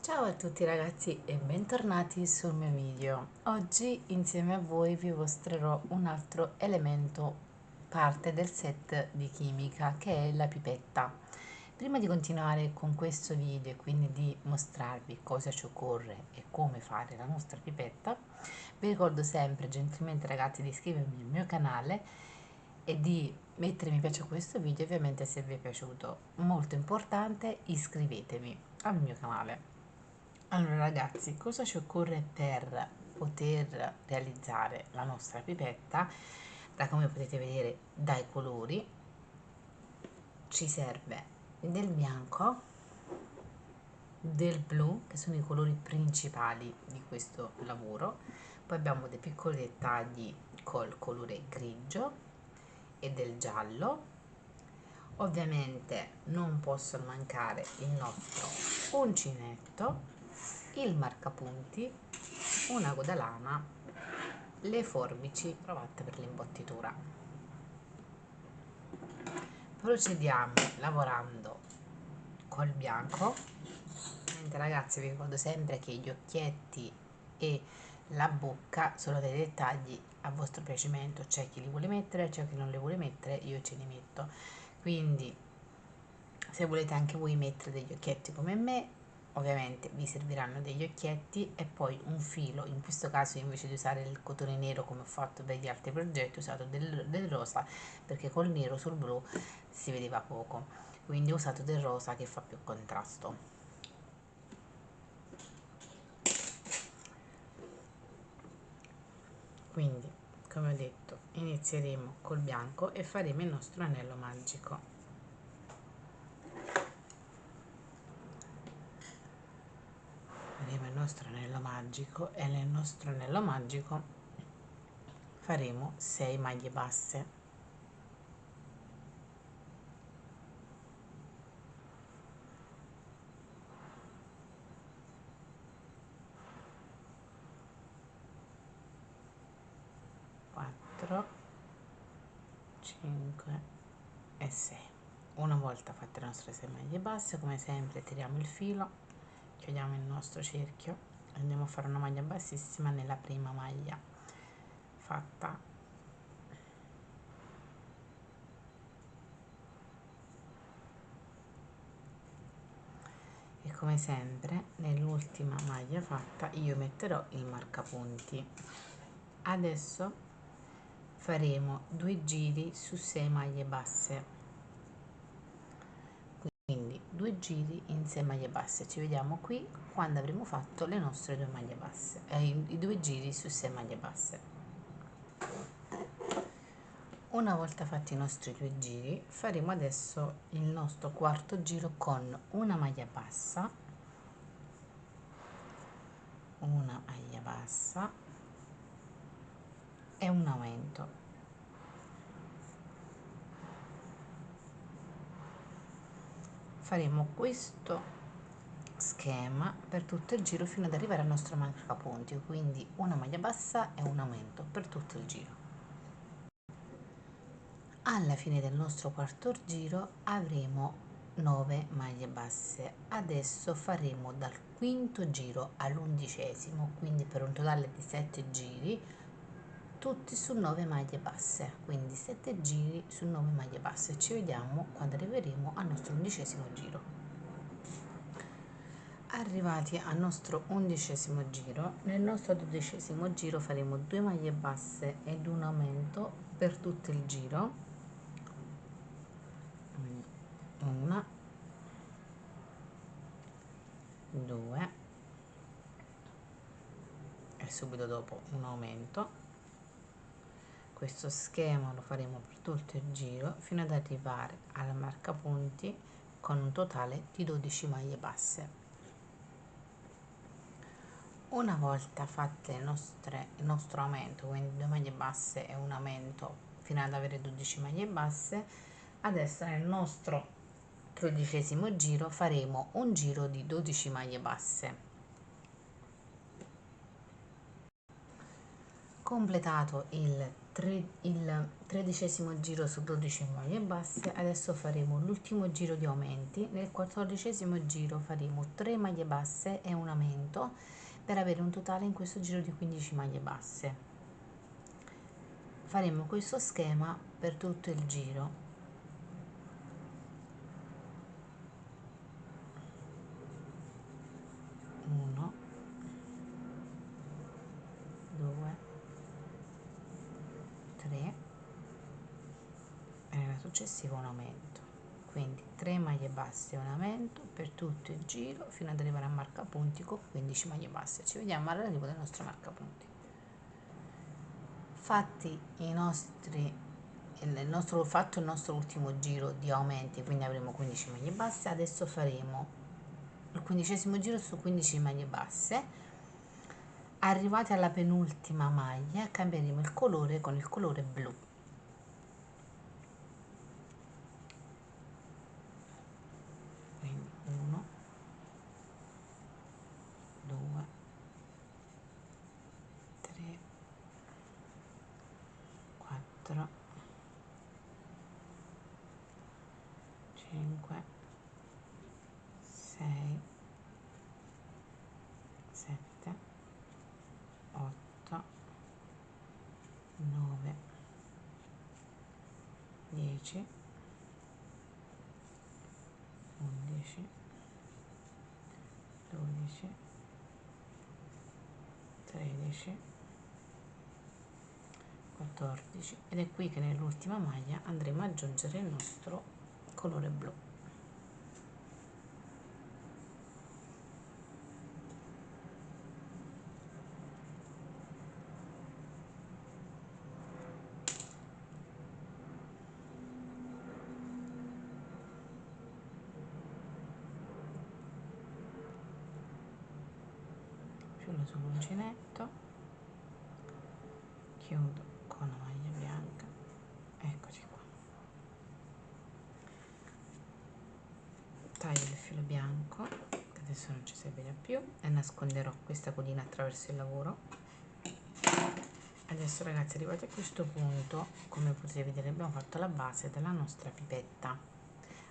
Ciao a tutti ragazzi e bentornati sul mio video. Oggi insieme a voi vi mostrerò un altro elemento, parte del set di chimica, che è la pipetta. Prima di continuare con questo video e quindi di mostrarvi cosa ci occorre e come fare la nostra pipetta, vi ricordo sempre gentilmente ragazzi di iscrivervi al mio canale e di mettere mi piace a questo video, ovviamente se vi è piaciuto. Molto importante, iscrivetevi al mio canale. Allora ragazzi, cosa ci occorre per poter realizzare la nostra pipetta? Da come potete vedere dai colori, ci serve del bianco, del blu, che sono i colori principali di questo lavoro, poi abbiamo dei piccoli dettagli col colore grigio e del giallo. Ovviamente non possono mancare il nostro uncinetto, il marcapunti, una godalana, le forbici trovate per l'imbottitura. Procediamo lavorando col bianco. Ragazzi, vi ricordo sempre che gli occhietti e la bocca sono dei dettagli a vostro piacimento, c'è chi li vuole mettere, c'è chi non li vuole mettere, io ce li metto. Quindi se volete anche voi mettere degli occhietti come me, ovviamente vi serviranno degli occhietti e poi un filo. In questo caso invece di usare il cotone nero come ho fatto per gli altri progetti, ho usato del rosa perché col nero sul blu si vedeva poco, quindi ho usato del rosa che fa più contrasto. Quindi come ho detto inizieremo col bianco e faremo il nostro anello magico. Faremo il nostro anello magico e nel nostro anello magico faremo 6 maglie basse. Quattro, 5 e 6. Una volta fatte le nostre 6 maglie basse, come sempre tiriamo il filo, chiudiamo il nostro cerchio e andiamo a fare una maglia bassissima nella prima maglia fatta. E come sempre nell'ultima maglia fatta io metterò il marcapunti. Adesso faremo 2 giri su 6 maglie basse, quindi 2 giri in 6 maglie basse. Ci vediamo qui quando avremo fatto le nostre 2 maglie basse, i 2 giri su 6 maglie basse. Una volta fatti i nostri 2 giri faremo adesso il nostro quarto giro con una maglia bassa, una maglia bassa e un aumento. Faremo questo schema per tutto il giro fino ad arrivare al nostro marcapunti, quindi una maglia bassa e un aumento per tutto il giro. Alla fine del nostro quarto giro avremo 9 maglie basse. Adesso faremo dal quinto giro all'11°, quindi per un totale di 7 giri tutti su 9 maglie basse, quindi 7 giri su 9 maglie basse. Ci vediamo quando arriveremo al nostro 11° giro. Arrivati al nostro 11° giro, nel nostro 12° giro faremo 2 maglie basse ed un aumento per tutto il giro, una, 2 e subito dopo un aumento. Questo schema lo faremo per tutto il giro fino ad arrivare al marcapunti con un totale di 12 maglie basse. Una volta fatte il nostro aumento, quindi 2 maglie basse e un aumento fino ad avere 12 maglie basse, adesso nel nostro 13° giro faremo un giro di 12 maglie basse. Completato il il 13° giro su 12 maglie basse. Adesso faremo l'ultimo giro di aumenti. Nel 14° giro faremo 3 maglie basse e un aumento per avere un totale in questo giro di 15 maglie basse. Faremo questo schema per tutto il giro. 1, 2, 3 e nella successiva un aumento, quindi 3 maglie basse e un aumento per tutto il giro fino ad arrivare a marcapunti con 15 maglie basse. Ci vediamo all'arrivo del nostro marcapunti. Fatto il nostro ultimo giro di aumenti, quindi avremo 15 maglie basse. Adesso faremo il 15° giro su 15 maglie basse. Arrivati alla penultima maglia cambieremo il colore con il colore blu. Quindi 1, 2, 3, 4, 5, 6, 7, 8, 9, 10, 11, 12, 13, 14 ed è qui che nell'ultima maglia andremo ad aggiungere il nostro colore blu. Chiudo sull'uncinetto, chiudo con la maglia bianca, eccoci qua, taglio il filo bianco che adesso non ci servirà più e nasconderò questa codina attraverso il lavoro. Adesso ragazzi, arrivati a questo punto, come potete vedere, abbiamo fatto la base della nostra pipetta.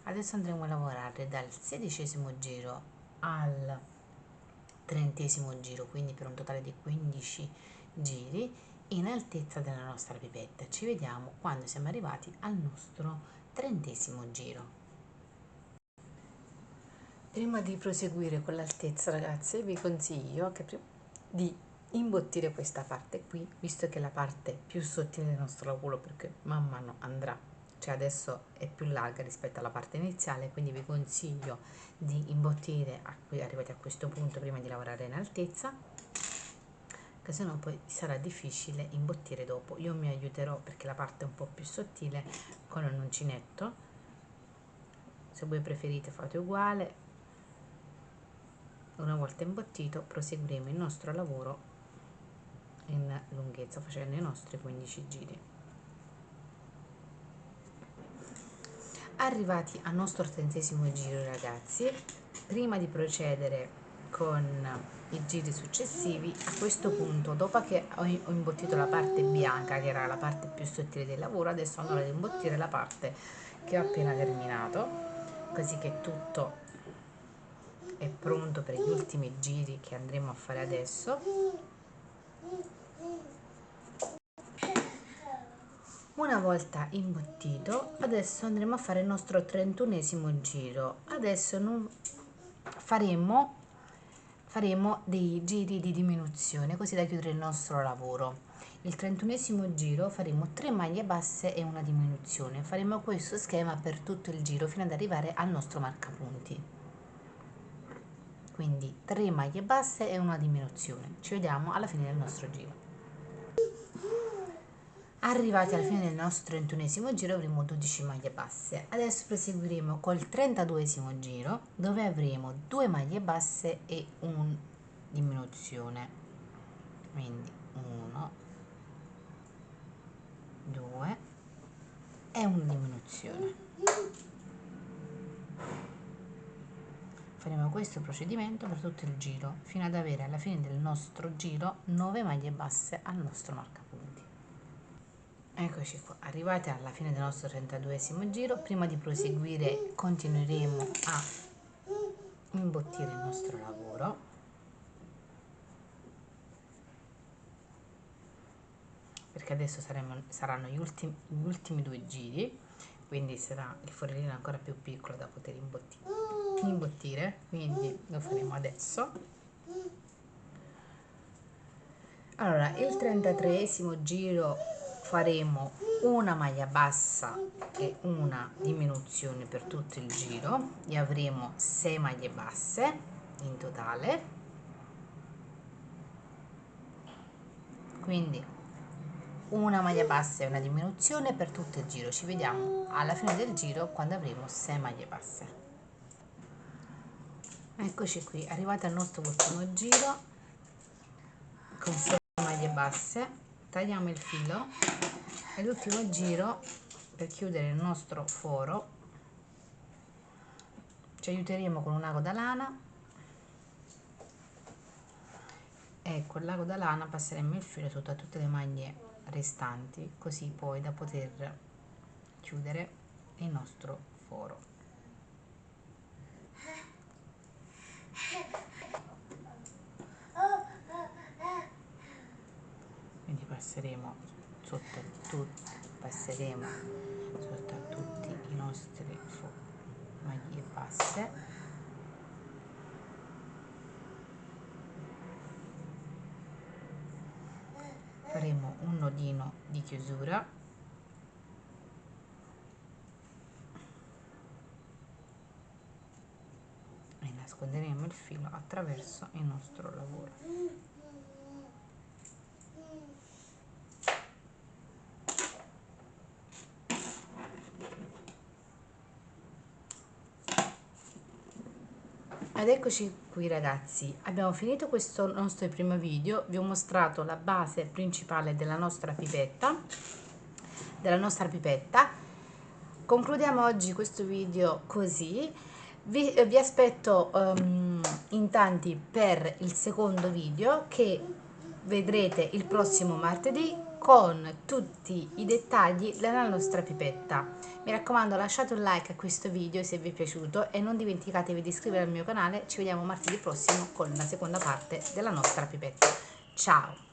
Adesso andremo a lavorare dal 16° giro al 30° giro, quindi per un totale di 15 giri in altezza della nostra pipetta. Ci vediamo quando siamo arrivati al nostro 30° giro. Prima di proseguire con l'altezza ragazzi, vi consiglio che di imbottire questa parte qui, visto che è la parte più sottile del nostro lavoro, perché man mano andrà, cioè adesso è più larga rispetto alla parte iniziale, quindi vi consiglio di imbottire arrivati a questo punto prima di lavorare in altezza, che sennò poi sarà difficile imbottire dopo. Io mi aiuterò, perché la parte è un po' più sottile, con un uncinetto. Se voi preferite fate uguale. Una volta imbottito proseguiremo il nostro lavoro in lunghezza facendo i nostri 15 giri. Arrivati al nostro 30° giro ragazzi, prima di procedere con i giri successivi, a questo punto, dopo che ho imbottito la parte bianca che era la parte più sottile del lavoro, adesso andrò ad imbottire la parte che ho appena terminato, così che tutto è pronto per gli ultimi giri che andremo a fare adesso. Una volta imbottito, adesso andremo a fare il nostro 31° giro. Adesso faremo dei giri di diminuzione, così da chiudere il nostro lavoro. Il 31° giro faremo 3 maglie basse e una diminuzione. Faremo questo schema per tutto il giro fino ad arrivare al nostro marcapunti. Quindi 3 maglie basse e una diminuzione. Ci vediamo alla fine del nostro giro. Arrivati alla fine del nostro 31° giro avremo 12 maglie basse. Adesso proseguiremo col 32° giro, dove avremo 2 maglie basse e una diminuzione. Quindi 1, 2 e una diminuzione. Faremo questo procedimento per tutto il giro fino ad avere alla fine del nostro giro 9 maglie basse al nostro marcapunti. Eccoci qua, arrivati alla fine del nostro 32esimo giro. Prima di proseguire continueremo a imbottire il nostro lavoro, perché adesso saranno gli ultimi due giri, quindi sarà il forellino ancora più piccolo da poter imbottire, quindi lo faremo adesso. Allora, il 33esimo giro faremo una maglia bassa e una diminuzione per tutto il giro e avremo 6 maglie basse in totale, quindi una maglia bassa e una diminuzione per tutto il giro. Ci vediamo alla fine del giro quando avremo 6 maglie basse. Eccoci qui, arrivati al nostro ultimo giro con 6 maglie basse, tagliamo il filo e l'ultimo giro per chiudere il nostro foro ci aiuteremo con un ago da lana e con l'ago da lana passeremo il filo sotto a tutte le maglie restanti, così poi da poter chiudere il nostro foro. Quindi passeremo sotto a tutti i nostri maglie basse, faremo un nodino di chiusura e nasconderemo il filo attraverso il nostro lavoro. Ed eccoci qui ragazzi, abbiamo finito questo nostro primo video, vi ho mostrato la base principale della nostra pipetta, concludiamo oggi questo video così, vi aspetto in tanti per il secondo video che vedrete il prossimo martedì con tutti i dettagli della nostra pipetta. Mi raccomando, lasciate un like a questo video se vi è piaciuto e non dimenticatevi di iscrivervi al mio canale. Ci vediamo martedì prossimo con la seconda parte della nostra pipetta. Ciao!